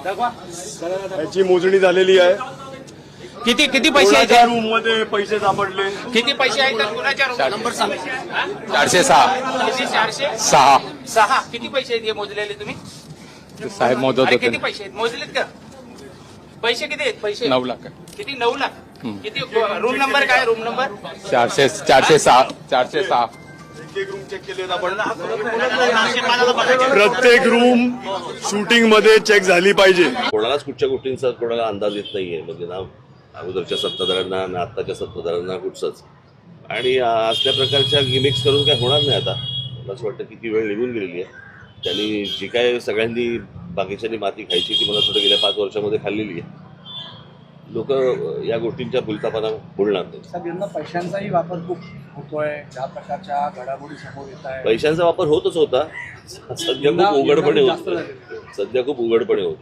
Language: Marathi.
याची मोजणी झालेली आहे. किती किती पैसे कोणाच्या आहेत? रूम मध्ये पैसे सापडले. किती पैसे आहेत तर कुणाच्या रूम नंबर सांगा. 406 किती? 6 406. किती पैसे आहेत हे मोजलेले तुम्ही? साहेब मोजत अरे होते किती पैसे आहेत मोजलेत का? पैसे किती आहेत? पैसे 9 लाख किती? 9 लाख. किती? रूम नंबर काय? रूम नंबर 406 406 एक रूम चेक केले आपण. प्रत्येक रूम शूटिंग मध्ये चेक झाली पाहिजे. कोणालाच कुठच्या गोष्टींचा कोणाला अंदाज येत नाहीये, म्हणजे ना अगोदरच्या सत्ताधाऱ्यांना ना आत्ताच्या सत्ताधाऱ्यांना कुठचंच. आणि असल्या प्रकारच्या गिमिक्स करून काय होणार नाही. आता मला असं वाटतं की ती वेळ निघून गेलेली आहे. त्यांनी जी काय सगळ्यांनी बाकीच्यांनी माती खायची ती मला वाटतं गेल्या 5 वर्षामध्ये खाल्लेली आहे. लोक या गोष्टींच्या भुलतापाना बोलणार नाही. साहेब, यांना पैशांचाही वापर खूप होतोय, ज्या प्रकारच्या घडामोडी समोर येत आहे. पैशांचा वापर होतच होता, सध्या खूप उघडपणे होतो.